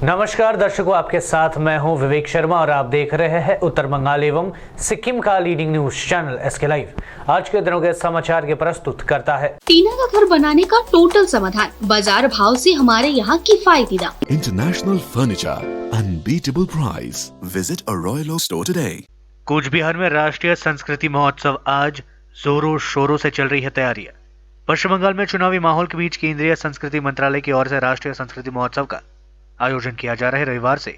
नमस्कार दर्शकों, आपके साथ मैं हूं विवेक शर्मा और आप देख रहे हैं उत्तर बंगाल एवं सिक्किम का leading news channel SK live. आज के दिनों के समाचार के प्रस्तुत करता है टीना का घर बनाने का टोटल समाधान, बाजार भाव से हमारे यहाँ किफायती दाम। International furniture, unbeatable price. Visit a Royal Oak store today. Cooch Behar में राष्ट्रीय संस्कृति महोत्सव आज जोरों शोरों से चल रही है तैयारियां। पश्चिम बंगाल में चुनावी माहौल के बीच केंद्रीय संस्कृति मंत्रालय की ओर से राष्ट्रीय संस्कृति महोत्सव का आयोजन किया जा रहा है। रविवार से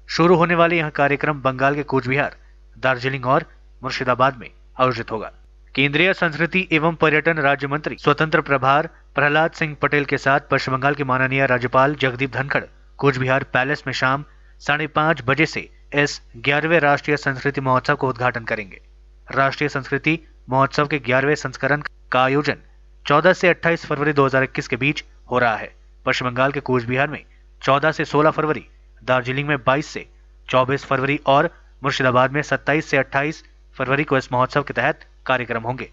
शुरू होने वाले यह कार्यक्रम बंगाल के कूच बिहार, दार्जिलिंग और मुर्शिदाबाद में आयोजित होगा। केंद्रीय संस्कृति एवं पर्यटन राज्य मंत्री स्वतंत्र प्रभार प्रहलाद सिंह पटेल के साथ पश्चिम बंगाल के माननीय राज्यपाल जगदीप धनखड़ कूच बिहार पैलेस में शाम 5:30 बजे से इस 11वें राष्ट्रीय संस्कृति महोत्सव का उद्घाटन करेंगे। राष्ट्रीय संस्कृति महोत्सव के 11वें संस्करण का आयोजन 14 से 28 फरवरी 2021 के बीच हो रहा है। पश्चिम बंगाल के कूच बिहार में 14 से 16 फरवरी, दार्जिलिंग में 22 से 24 फरवरी और मुर्शिदाबाद में 27 से 28 फरवरी को इस महोत्सव के तहत कार्यक्रम होंगे।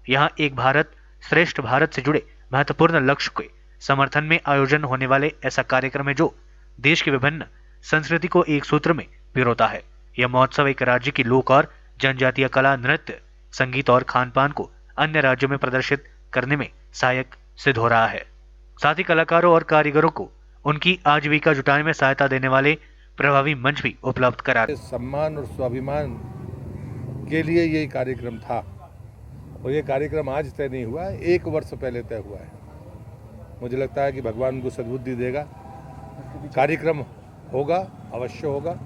यहां एक भारत श्रेष्ठ भारत से जुड़े महत्वपूर्ण लक्ष्य के समर्थन में आयोजन होने वाले ऐसा कार्यक्रम है जो देश की विभिन्न संस्कृति को एक सूत्र में पिरोता है। यह महोत्सव एक राज्य की लोक और जनजातीय कला, नृत्य, संगीत और खान पान को अन्य राज्यों में प्रदर्शित करने में सहायक सिद्ध हो रहा है। साथ ही कलाकारों और कारीगरों को उनकी आजीविका जुटाने में सहायता देने वाले प्रभावी मंच भी उपलब्ध करा। सम्मान और स्वाभिमान के लिए ये कार्यक्रम था और ये कार्यक्रम आज तय नहीं हुआ है, 1 वर्ष पहले तय हुआ है। मुझे लगता है कि भगवान उनको सद्बुद्धि देगा। कार्यक्रम होगा, अवश्य होगा।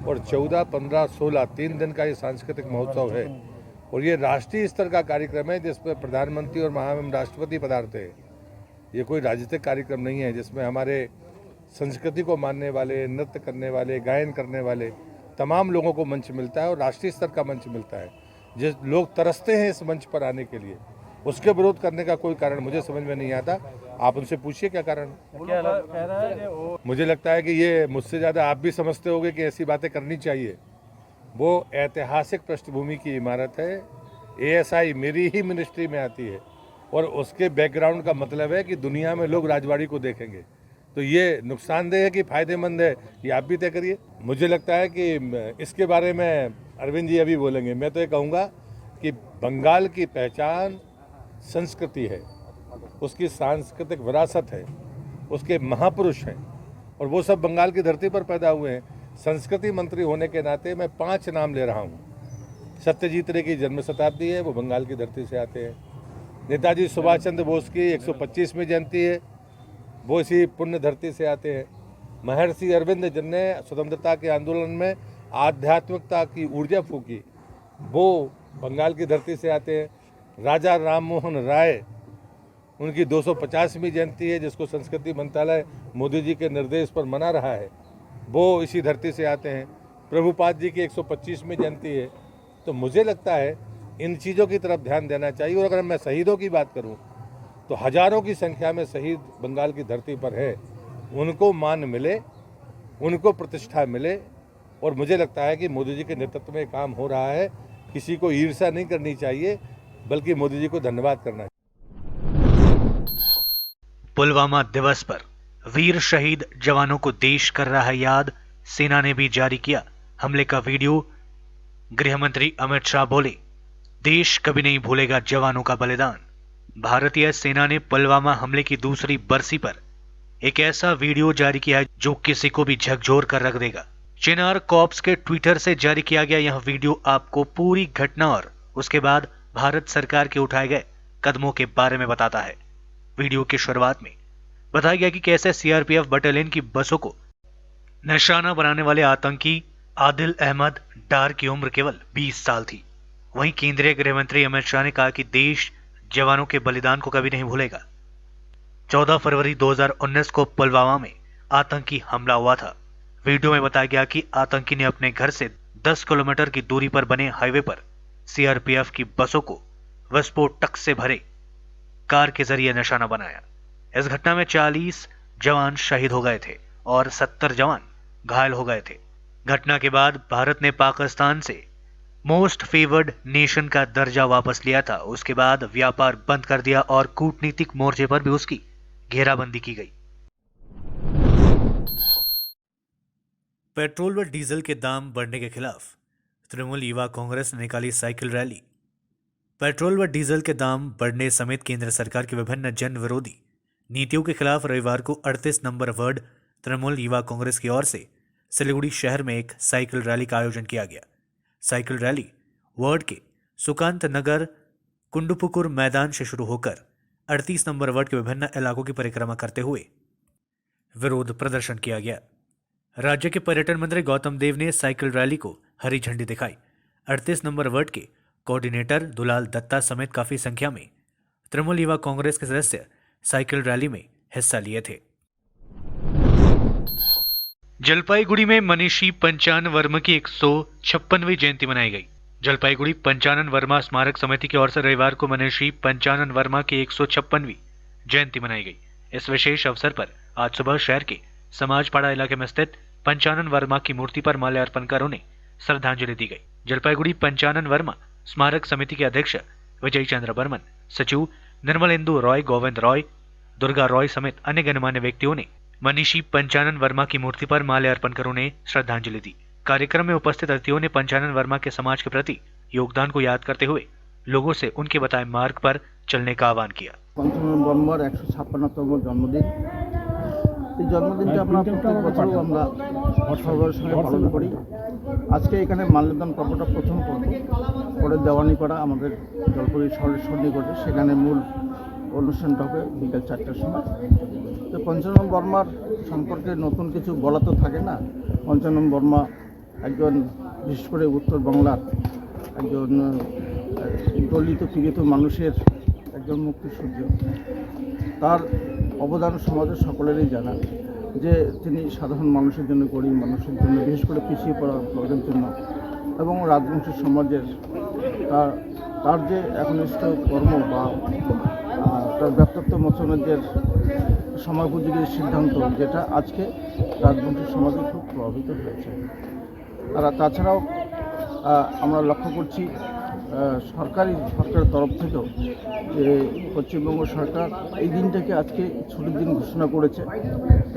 और 14, 15, 16 3 दिन का ये सांस्कृतिक महोत्सव है और ये राष्ट्रीय स्तर का कार्यक्रम है जिसमें प्रधानमंत्री और महामहिम राष्ट्रपति पधारते हैं। ये कोई राजनीतिक कार्यक्रम नहीं है जिसमें हमारे संस्कृति को मानने वाले, नृत्य करने वाले, गायन करने वाले तमाम लोगों को मंच मिलता है और राष्ट्रीय स्तर का मंच मिलता है। जिस लोग तरसते हैं इस मंच पर आने के लिए, उसके विरोध करने का कोई कारण मुझे समझ में नहीं आता। आप उनसे पूछिए क्या कारण। मुझे लगता है कि ये मुझसे ज़्यादा आप भी समझते होंगे कि ऐसी बातें करनी चाहिए। वो ऐतिहासिक पृष्ठभूमि की इमारत है। ASI मेरी ही मिनिस्ट्री में आती है और उसके बैकग्राउंड का मतलब है कि दुनिया में लोग राजवाड़ी को देखेंगे। तो ये नुकसानदेह है कि फायदेमंद है, ये आप भी तय करिए। मुझे लगता है कि इसके बारे में अरविंद जी अभी बोलेंगे। मैं तो ये कहूँगा कि बंगाल की पहचान संस्कृति है, उसकी सांस्कृतिक विरासत है, उसके महापुरुष हैं और वो सब बंगाल की धरती पर पैदा हुए हैं। संस्कृति मंत्री होने के नाते मैं 5 नाम ले रहा हूँ। सत्यजीत रे की जन्म शताब्दी है, वो बंगाल की धरती से आते हैं। नेताजी सुभाष चंद्र बोस की 125वीं जयंती है, वो इसी पुण्य धरती से आते हैं। महर्षि अरविंद जिनने स्वतंत्रता के आंदोलन में आध्यात्मिकता की ऊर्जा फूकी, वो बंगाल की धरती से आते हैं। राजा राम मोहन राय, उनकी 250वीं जयंती है जिसको संस्कृति मंत्रालय मोदी जी के निर्देश पर मना रहा है, वो इसी धरती से आते हैं। प्रभुपाद जी की 125वीं जयंती है। तो मुझे लगता है इन चीज़ों की तरफ ध्यान देना चाहिए। और अगर मैं शहीदों की बात करूं तो हजारों की संख्या में शहीद बंगाल की धरती पर है। उनको मान मिले, उनको प्रतिष्ठा मिले और मुझे लगता है कि मोदी जी के नेतृत्व में काम हो रहा है। किसी को ईर्ष्या नहीं करनी चाहिए, बल्कि मोदी जी को धन्यवाद करना चाहिए। पुलवामा दिवस पर वीर शहीद जवानों को देश कर रहा है याद। सेना ने भी जारी किया हमले का वीडियो। गृह मंत्री अमित शाह बोले, देश कभी नहीं भूलेगा जवानों का बलिदान। भारतीय सेना ने पुलवामा हमले की दूसरी बरसी पर एक ऐसा वीडियो जारी किया है जो किसी को भी झकझोर कर रख देगा। चिनार कॉर्प्स के ट्विटर से जारी किया गया यह वीडियो आपको पूरी घटना और उसके बाद भारत सरकार के उठाए गए कदमों के बारे में बताता है। वीडियो की शुरुआत में बताया गया कि कैसे CRPF बटालियन की बसों को निशाना बनाने वाले आतंकी आदिल अहमद डार की उम्र केवल 20 साल थी। वहीं केंद्रीय गृह मंत्री अमित शाह ने कहा कि देश जवानों के बलिदान को कभी नहीं भूलेगा। 14 फरवरी 2019 को पुलवामा में आतंकी हमला हुआ था। वीडियो में बताया गया कि आतंकी ने अपने घर से 10 किलोमीटर की दूरी पर बने हाईवे पर CRPF की बसों को विस्फोटक से भरे कार के जरिए निशाना बनाया। इस घटना में 40 जवान शहीद हो गए थे और 70 जवान घायल हो गए थे। घटना के बाद भारत ने पाकिस्तान से मोस्ट फेवर्ड नेशन का दर्जा वापस लिया था। उसके बाद व्यापार बंद कर दिया और कूटनीतिक मोर्चे पर भी उसकी घेराबंदी की गई। पेट्रोल व डीजल के दाम बढ़ने के खिलाफ तृणमूल युवा कांग्रेस ने निकाली साइकिल रैली। पेट्रोल व डीजल के दाम बढ़ने समेत केंद्र सरकार की विभिन्न जन विरोधी नीतियों के खिलाफ रविवार को 38 नंबर वार्ड तृणमूल युवा कांग्रेस की ओर से सिलीगुड़ी शहर में एक साइकिल रैली का आयोजन किया गया। साइकिल रैली वार्ड के सुकांत नगर कुंडुपुकुर मैदान से शुरू होकर 38 नंबर वार्ड के विभिन्न इलाकों की परिक्रमा करते हुए विरोध प्रदर्शन किया गया। राज्य के पर्यटन मंत्री गौतम देव ने साइकिल रैली को हरी झंडी दिखाई। 38 नंबर वार्ड के कोऑर्डिनेटर दुलाल दत्ता समेत काफी संख्या में तृणमूल युवा कांग्रेस के सदस्य साइकिल रैली में हिस्सा लिए थे। जलपाईगुड़ी में मनीषी पंचानन वर्मा की 156वीं जयंती मनाई गई। जलपाईगुड़ी पंचानन वर्मा स्मारक समिति की ओर से रविवार को मनीषी पंचानन वर्मा की 156वीं जयंती मनाई गई। इस विशेष अवसर पर आज सुबह शहर के समाजपाड़ा इलाके में स्थित पंचानन वर्मा की मूर्ति पर माल्यार्पण कर उन्हें श्रद्धांजलि दी गई। जलपाईगुड़ी पंचानन वर्मा स्मारक समिति के अध्यक्ष विजय चंद्र बर्मन, सचिव निर्मलेंदु रॉय, गोविंद रॉय, दुर्गा रॉय समेत अन्य गणमान्य व्यक्तियों ने मनीषी पंचानन वर्मा की मूर्ति पर माल्यार्पण कर उन्हें श्रद्धांजलि दी। कार्यक्रम में उपस्थित अतिथियों ने पंचानन वर्मा के समाज के प्रति योगदान को याद करते हुए लोगों से उनके बताए मार्ग पर चलने का आह्वान किया। पंचानन वर्मार 156तम जन्मदिन, এই জন্মদিনটা আমরা প্রত্যেক বছরও আমরা সর্বের সঙ্গে পালন করি। আজকে এখানে মাল্যদান পর্বটা প্রথম পর্ব, পরে দেওয়ানিপাড়া আমাদের জলপাইগুড়ি শহরের সন্নিকটে, সেখানে মূল অনুষ্ঠানটা হবে বিকেল 4টার সময়। তো পঞ্চানন বর্মার সম্পর্কে নতুন কিছু বলা তো থাকে না। পঞ্চানন বর্মা একজন বিশেষ করে উত্তর বাংলার একজন দলিত পীড়িত মানুষের একজন মুক্তিসূর্য। তার অবদান সমাজের সকলেরই জানা, যে তিনি সাধারণ মানুষের জন্য, গরিব মানুষের জন্য, বিশেষ করে পিছিয়ে পড়া লোকদের জন্য এবং রাজবংশী সমাজের তার যে একনিষ্ঠ কর্ম বা তার ব্যক্তিত্ব মোচনের যে সময়োপযোগী সিদ্ধান্ত, যেটা আজকে রাজবংশী সমাজে খুব প্রভাবিত হয়েছে। আর তাছাড়াও আমরা লক্ষ্য করছি সরকারের তরফ থেকেও যে পশ্চিমবঙ্গ সরকার এই দিনটাকে আজকে ছুটির দিন ঘোষণা করেছে।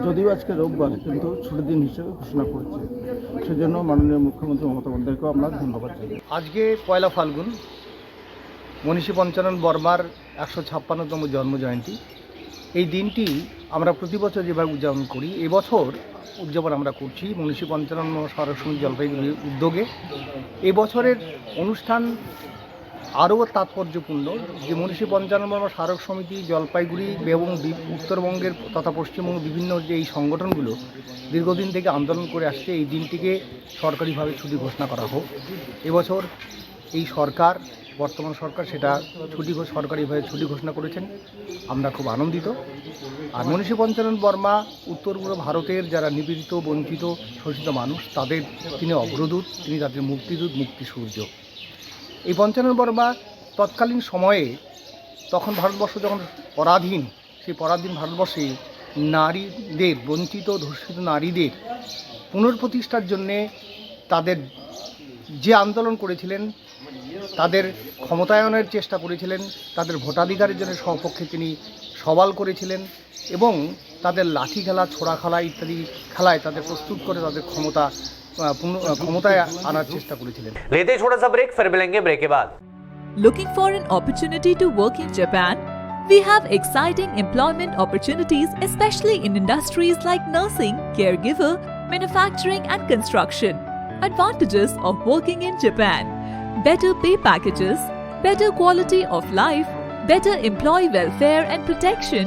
যদিও আজকে রোববার, কিন্তু ছুটির দিন হিসেবে ঘোষণা করেছে। সেজন্য মাননীয় মুখ্যমন্ত্রী মমতা বন্দ্যোপাধ্যায়কেও আমরা ধন্যবাদ জানাই। আজকে পয়লা ফাল্গুন, মনীষী পঞ্চানন বর্মার 156তম জন্মজয়ন্তী। এই দিনটি আমরা প্রতি বছর যেভাবে উদযাপন করি, এবছর উদযাপন আমরা করছি মনীষী পঞ্চানন স্মারক সমিতি জলপাইগুড়ির উদ্যোগে। এবছরের অনুষ্ঠান আরও তাৎপর্যপূর্ণ, যে মনীষী পঞ্চানন বর্মা স্মারক সমিতি জলপাইগুড়ি এবং উত্তরবঙ্গের তথা পশ্চিমবঙ্গের বিভিন্ন যে এই সংগঠনগুলো দীর্ঘদিন থেকে আন্দোলন করে আসছে, এই দিনটিকে সরকারিভাবে ছুটি ঘোষণা করা হোক। এবছর এই সরকার, বর্তমান সরকার, সেটা সরকারিভাবে ছুটি ঘোষণা করেছেন। আমরা খুব আনন্দিত। আর মনীষী পঞ্চানন বর্মা উত্তর পূর্ব ভারতের যারা নিপীড়িত, বঞ্চিত, শোষিত মানুষ, তিনি অগ্রদূত, তিনি তাদের মুক্তিদূত, মুক্তিসূর্য। এই পঞ্চানন বর্মা তৎকালীন সময়ে, তখন ভারতবর্ষ যখন পরাধীন, সেই পরাধীন ভারতবর্ষে নারীদের, বঞ্চিত ধর্ষিত নারীদের পুনঃপ্রতিষ্ঠার জন্যে তাদের যে আন্দোলন করেছিলেন, তাদের ক্ষমতায়নের চেষ্টা করেছিলেন, তাদের ভোটাধিকারের জন্য সপক্ষে তিনি সওয়াল করেছিলেন এবং তাদের লাঠি খেলা, ছোড়া খেলা ইত্যাদি খেলায় তাদের প্রস্তুত করে তাদের ক্ষমতায় আনার চেষ্টা করেছিলেন। लेते छोटा सा ब्रेक, फिर मिलेंगे ब्रेक के बाद। Looking for an opportunity to work in Japan? We have exciting employment opportunities, especially in industries like nursing, caregiver, manufacturing and construction. Advantages of working in Japan: better pay packages, better quality of life, better employee welfare and protection,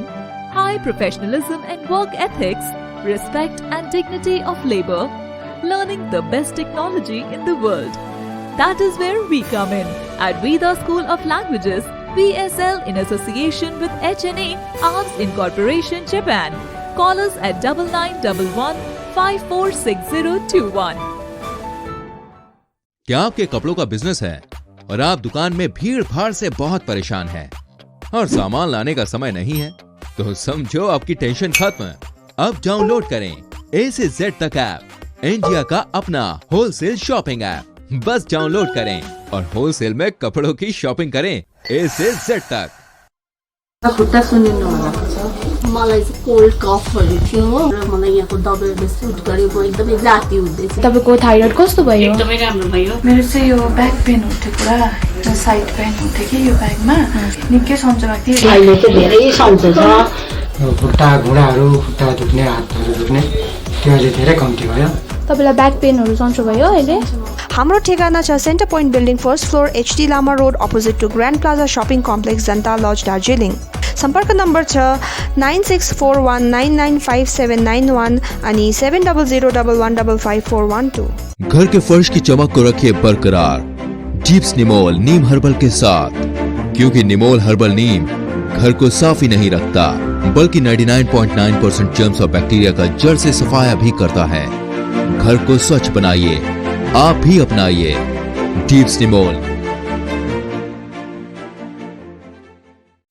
high professionalism and work ethics, respect and dignity of labor, learning the best technology in the world. That is where we come in. At Veda School of Languages, VSL, in association with HNA, Arms Incorporation, Japan. Call us at 9911 546021. क्या आपके कपड़ों का business है और आप दुकान में भीड़ भाड़ से बहुत परेशान हैं और सामान लाने का समय नहीं है? तो समझो आपकी टेंशन खत्म। अब डाउनलोड करें A से Z तक ऐप, इंडिया का अपना होलसेल शॉपिंग ऐप। बस डाउनलोड करें और होलसेल में कपड़ों की शॉपिंग करें A से Z तक। मलाई चाहिँ कोल्ड कफहरू थियो र मलाई यहाँको दबाईले सुट गर्यो म एकदमै जाति हुँदैछ। तपाईको थाइरोइड कस्तो भयो? एकदमै राम्रो भयो। मेरो चाहिँ यो ब्याक पेन उठ्यो पुरा, साइड पेन उठ्यो कि यो ब्याकमा निकै सन्चो भएको थियो। अहिले चाहिँ धेरै सन्चो छ। खुट्टा घुँडाहरू खुट्टा दुख्ने हातहरू दुख्ने त्यो अहिले धेरै कम्ती भयो। तपाईलाई ब्याक पेनहरू सन्चो भयो अहिले? हाम्रो ठेगाना छ centre point building first floor HD Lama road opposite to grand plaza shopping complex Janata lodge Darjeeling. सम्पर्क नम्बर छ 9641995791 अनि 7001155412। घर के फर्श की चमक को रखिए बरकरार जीप्स निमोल नीम हर्बल के साथ, क्योंकि निमोल हर्बल नीम घर को साफ ही नहीं रखता बल्कि 99.9% जर्म्स और बैक्टीरिया का जड़ से सफाया भी करता है। घर को स्वच्छ बनाइए, आप भी अपनाइए डीप्स निमोल।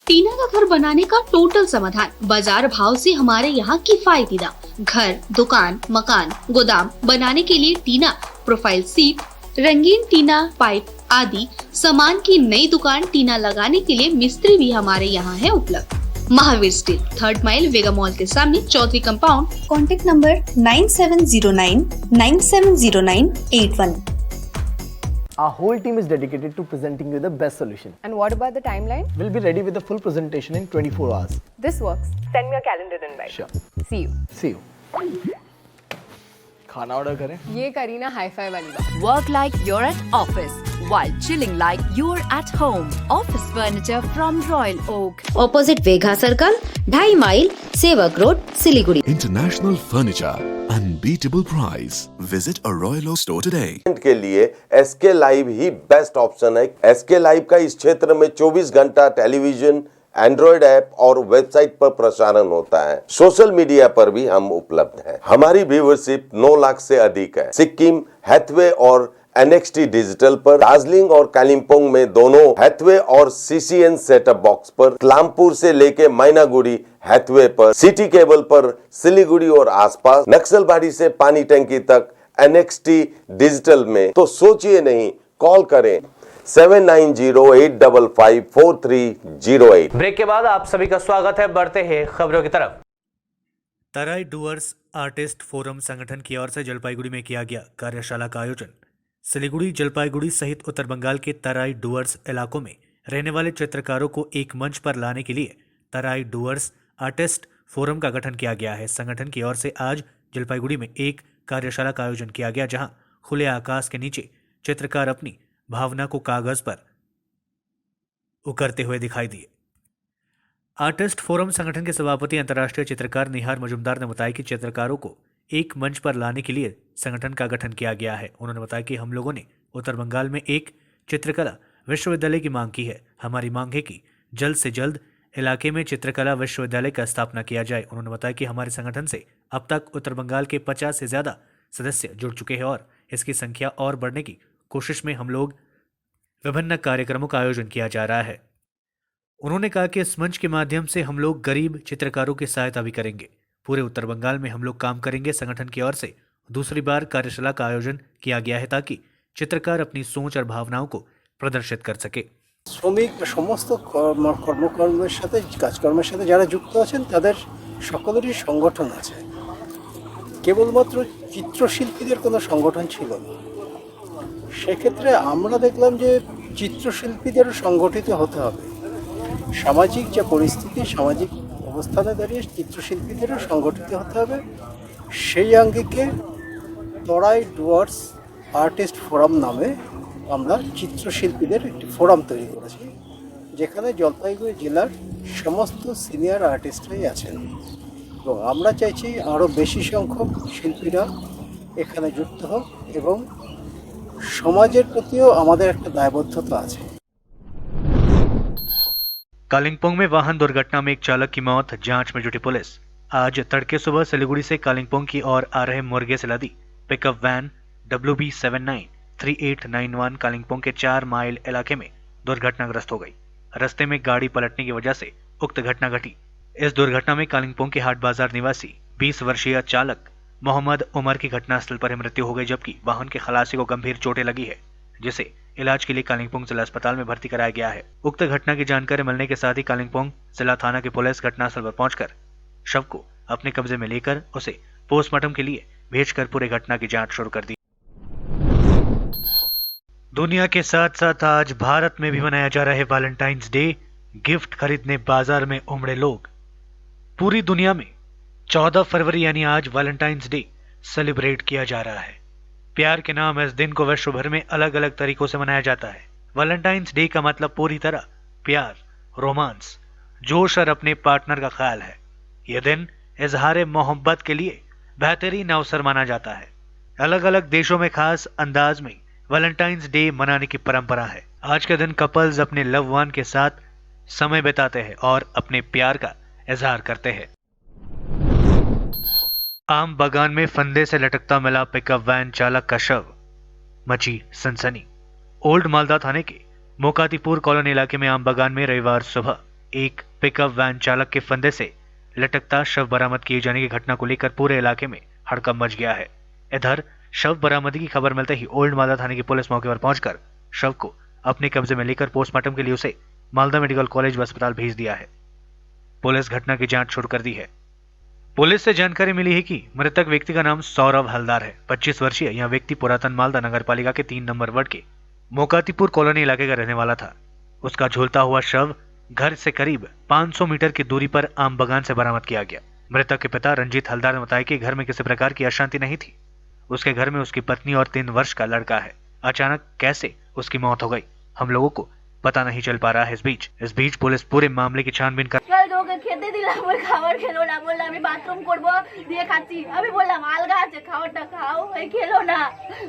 टीना का घर बनाने का टोटल समाधान बाजार भाव से हमारे यहाँ किफायती दाम। घर, दुकान, मकान, गोदाम बनाने के लिए टीना, प्रोफाइल सीट, रंगीन टीना, पाइप आदि सामान की नई दुकान टीना लगाने के लिए मिस्त्री भी हमारे यहाँ है उपलब्ध। Mahavir steel, 3rd mile vega mall के सामने, Chaudhary compound. Contact number 9709970981। Our whole team is dedicated to presenting you the best solution. And what about the timeline? We'll be ready with the full presentation in 24 hours. This works. Send me a calendar invite. Sure. See you. See you. खाना order करें? ये Kareena hi-fi वाली बात। Work like you're at office while chilling like you're at home. Office furniture from Royal Oak. Opposite Vegha Circle, 2.5 mile, सेवक road, Siliguri. International furniture, unbeatable price. Visit a Royal Oak store today. के लिए SK live ही best option है। SK live का इस क्षेत्र में 24 घंटा television, Android app और वेबसाइट पर प्रसारण होता है। सोशल मीडिया पर भी हम उपलब्ध हैं। हमारी व्यूवरशिप 9 लाख से अधिक है। सिक्किम, हैथवे और NXT डिजिटल पर, दार्जिलिंग और कालिम्पोंग में दोनों हैथवे और CCN सेटअप बॉक्स पर, क्लामपुर से लेके मैनागुड़ी हैथवे पर, सिटी केबल पर, सिलीगुड़ी और आसपास, नक्सलबाड़ी से पानी टंकी तक NXT डिजिटल में। तो सोचिए नहीं, कॉल करें 7908554308। ब्रेक के बाद आप सभी का स्वागत है। बढ़ते हैं खबरों की तरफ। तराई डूअर्स आर्टिस्ट फोरम संगठन की ओर से जलपाईगुड़ी में किया गया कार्यशाला का आयोजन। सिलीगुड़ी, जलपाईगुड़ी सहित उत्तर बंगाल के तराई डूअर्स इलाकों में रहने वाले चित्रकारों को एक मंच पर लाने के लिए तराई डूअर्स आर्टिस्ट फोरम का गठन किया गया है। संगठन की ओर से आज जलपाईगुड़ी में एक कार्यशाला का आयोजन किया गया, जहां खुले आकाश के नीचे चित्रकार अपनी भावना को कागज पर उकरते हुए दिखाई दिए। आर्टिस्ट फोरम संगठन के सभापति अंतर्राष्ट्रीय चित्रकार निहार मजुमदार ने बताया कि चित्रकारों को एक मंच पर लाने के लिए संगठन का गठन किया गया है। उन्होंने बताया कि हम लोगों ने उत्तर बंगाल में एक चित्रकला विश्वविद्यालय की मांग की है। हमारी मांग है कि जल्द से जल्द इलाके में चित्रकला विश्वविद्यालय का स्थापना किया जाए। उन्होंने बताया कि हमारे संगठन से अब तक उत्तर बंगाल के 50 से ज्यादा सदस्य जुड़ चुके हैं और इसकी संख्या और बढ़ने की कोशिश में हम लोग विभिन्न कार्यक्रमों का आयोजन किया जा रहा है। उन्होंने कहा कि इस मंच के माध्यम से हम लोग गरीब चित्रकारों की सहायता भी करेंगे। पूरे उत्तर बंगाल में हम लोग काम करेंगे। संगठन की ओर से दूसरी बार कार्यशाला का आयोजन किया गया है ताकि चित्रकार अपनी सोच और भावनाओं को प्रदर्शित कर सके। শ্রমিক সমস্ত কর্মকর্মের সাথে কাজকর্মের সাথে যারা যুক্ত আছেন তাদের সকলেরই সংগঠন আছে। কেবলমাত্র চিত্রশিল্পীদের কোনো সংগঠন ছিল না। সেক্ষেত্রে আমরা দেখলাম যে চিত্রশিল্পীদেরও সংগঠিত হতে হবে। সামাজিক যে পরিস্থিতি, সামাজিক অবস্থানে দাঁড়িয়ে চিত্রশিল্পীদেরও সংগঠিত হতে হবে। সেই আঙ্গিকে তরাই ডুয়ার্স আর্টিস্ট ফোরাম নামে আমরা চিত্রশিল্পীদের একটি ফোরাম তৈরি করেছি, যেখানে জলপাইগুড়ি জেলার সমস্ত সিনিয়র আর্টিস্টরাই আছেন এবং আমরা চাইছি আরও বেশি সংখ্যক শিল্পীরা এখানে যুক্ত হোক এবং সমাজের প্রতিও আমাদের একটা দায়বদ্ধতা আছে। कालिम्पोंग में वाहन दुर्घटना में एक चालक की मौत, जांच में जुटी पुलिस। आज तड़के सुबह सिलीगुड़ी से कालिम्पोंग की ओर आ रहे मुर्गे से लदी पिकअप वैन WB793891 कालिम्पोंग के 4 माइल इलाके में दुर्घटनाग्रस्त हो गई। रास्ते में गाड़ी पलटने की वजह से उक्त घटना घटी। इस दुर्घटना में कालिम्पोंग के हाट बाजार निवासी 20 वर्षीय चालक मोहम्मद उमर की घटनास्थल पर ही मृत्यु हो गई, जबकि वाहन के खलासी को गंभीर चोटें लगी है, जिसे इलाज के लिए कालिम्पोंग जिला अस्पताल में भर्ती कराया गया है। उक्त घटना की जानकारी मिलने के साथ ही कालिम्पोंग जिला थाना की पुलिस घटनास्थल पर पहुंचकर शव को अपने कब्जे में लेकर उसे पोस्टमार्टम के लिए भेजकर पूरे घटना की जांच शुरू कर दी। दुनिया के साथ साथ आज भारत में भी मनाया जा रहा है वैलेंटाइंस डे। गिफ्ट खरीदने बाजार में उमड़े लोग। पूरी दुनिया में 14 फरवरी यानी आज वैलेंटाइंस डे सेलिब्रेट किया जा रहा है। प्यार के नाम इस दिन को विश्व भर में अलग अलग तरीकों से मनाया जाता है। वैलेंटाइंस डे का मतलब पूरी तरह प्यार, रोमांस, जोश और अपने पार्टनर का ख्याल है। यह दिन इजहार मोहब्बत के लिए बेहतरीन अवसर माना जाता है। अलग अलग देशों में खास अंदाज में वैलेंटाइंस डे मनाने की परंपरा है। आज के दिन कपल्स अपने लव वन के साथ समय बिताते हैं और अपने प्यार का इजहार करते हैं। आम बागान में फंदे से लटकता मिला पिकअप वैन चालक का शव, मची सनसनी। ओल्ड मालदा थाने के मोकातीपुर कॉलोनी इलाके में आम बागान में रविवार सुबह एक पिकअप वैन चालक के फंदे से लटकता शव बरामद किए जाने की घटना को लेकर पूरे इलाके में हड़कंप मच गया है। इधर शव बरामदगी की खबर मिलते ही ओल्ड मालदा थाने की पुलिस मौके पर पहुंचकर शव को अपने कब्जे में लेकर पोस्टमार्टम के लिए उसे मालदा मेडिकल कॉलेज व अस्पताल भेज दिया है। पुलिस घटना की जांच शुरू कर दी है। पुलिस से जानकारी मिली है कि मृतक व्यक्ति का नाम सौरभ हलदार है। 25 वर्षीय यह व्यक्ति पुरातन मालदा नगर पालिका के 3 नंबर वार्ड के मोकातीपुर कॉलोनी इलाके का रहने वाला था। उसका झूलता हुआ शव घर से करीब 500 मीटर की दूरी पर आम बागान से बरामद किया गया। मृतक के पिता रंजीत हलदार ने बताया कि घर में किसी प्रकार की अशांति नहीं थी। उसके घर में उसकी पत्नी और 3 वर्ष का लड़का है। अचानक कैसे उसकी मौत हो गई, हम लोगों को पता नहीं चल पा रहा है। इस बीच पुलिस पूरे मामले की छानबीन कर খেতে দিলাম ওই খাবার খেলো না, বললাম আমি বাথরুম করব দিয়ে খাচ্ছি, আমি বললাম আলগা আছে খাবারটা খাও, ওই খেলো না,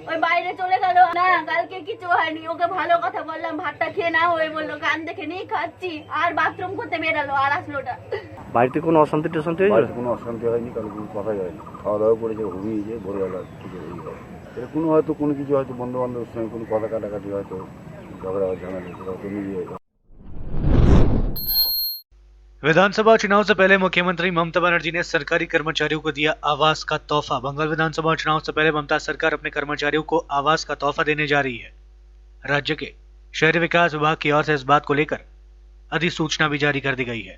ওই বাইরে চলে গেল না। কালকে কিছু হয়নি, ওকে ভালো কথা বললাম ভাতটা খেয়ে নাও, ওই বললো গান দেখে নিয়ে খাচ্ছি, আর বাথরুম করতে বেরালো আর আসলো না। বাড়িতে কোনো অশান্তি টশান্তি হয়েছে? কোনো অশান্তি হয়নি, কারণ কোনো কথাই হয়নি। খাওয়া দাওয়া করেছে, ঘুমিয়েছে, ভোরবেলা কিছু হয়ে কোনো হয়তো কোনো কিছু হয়তো বন্ধু বান্ধবের সঙ্গে কোনো কথা কাটাকাটি হয়তো झगड़ा झमेला तो नहीं है। विधानसभा चुनाव से पहले मुख्यमंत्री ममता बनर्जी ने सरकारी कर्मचारियों को दिया आवास का तोहफा। बंगाल विधानसभा चुनाव से पहले ममता सरकार अपने कर्मचारियों को आवास का तोहफा देने जा रही है। राज्य के शहरी विकास विभाग की ओर से इस बात को लेकर अधिसूचना भी जारी कर दी गई है।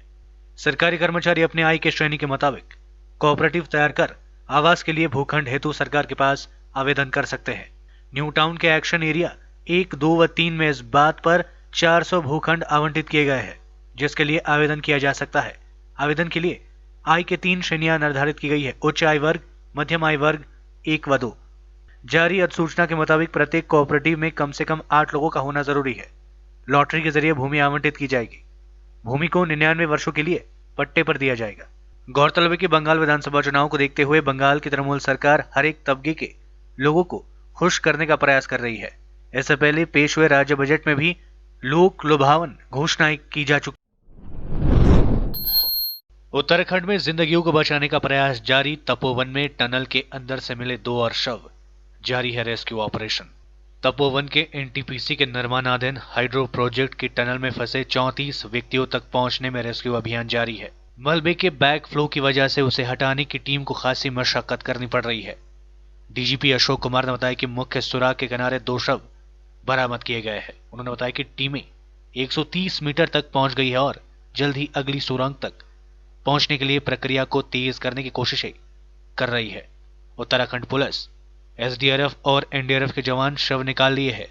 सरकारी कर्मचारी अपने आय के श्रेणी के मुताबिक कोऑपरेटिव तैयार कर आवास के लिए भूखंड हेतु सरकार के पास आवेदन कर सकते हैं। न्यू टाउन के एक्शन एरिया 1, 2 व 3 में इस बात पर 400 भूखंड आवंटित किए गए हैं, जिसके लिए आवेदन किया जा सकता है। आवेदन के लिए आय के 3 श्रेणियां निर्धारित की गई है: उच्च आय वर्ग, मध्यम आय वर्ग 1 व 2। जारी अधिसूचना के मुताबिक प्रत्येक कोऑपरेटिव में कम से कम 8 लोगों का होना जरूरी है। लॉटरी के जरिए भूमि आवंटित की जाएगी। भूमि को 99 वर्षों के लिए पट्टे पर दिया जाएगा। गौरतलब है कि बंगाल विधानसभा चुनाव को देखते हुए बंगाल की तृणमूल सरकार हर एक तबके के लोगों को खुश करने का प्रयास कर रही है। इससे पहले पेश हुए राज्य बजट में भी लोक लुभावन घोषणाएं की जा चुकी। उत्तराखंड में जिंदगियों को बचाने का प्रयास जारी। तपोवन में टनल के अंदर से मिले 2 और शव, जारी है रेस्क्यू ऑपरेशन। तपोवन के एनटीपीसी के निर्माणाधीन हाइड्रो प्रोजेक्ट की टनल में फंसे 34 व्यक्तियों तक पहुंचने में रेस्क्यू अभियान जारी है। मलबे के बैक फ्लो की वजह से उसे हटाने की टीम को खासी मशक्कत करनी पड़ रही है। डीजीपी अशोक कुमार ने बताया कि मुख्य सुराग के किनारे 2 शव बरामद किए गए हैं। उन्होंने बताया कि टीमें 130 मीटर तक पहुंच गई है और जल्द ही अगली सुरंग तक पहुंचने के लिए प्रक्रिया को तेज करने की कोशिशें कर रही है। उत्तराखंड पुलिस, एसडीआरएफ और एनडीआरएफ के जवान शव निकाल लिए हैं।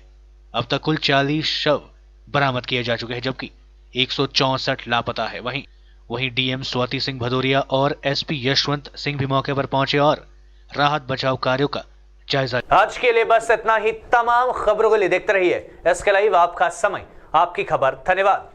अब तक कुल 40 शव बरामद किए जा चुके हैं, जबकि 164 लापता है। वहीं डीएम स्वाति सिंह भदौरिया और एसपी यशवंत सिंह भी मौके पर पहुंचे और राहत बचाव कार्यों का जायजा। आज के लिए बस इतना ही। तमाम खबरों के लिए देखते रहिए एसके लाइव, आपका समय आपकी खबर। धन्यवाद।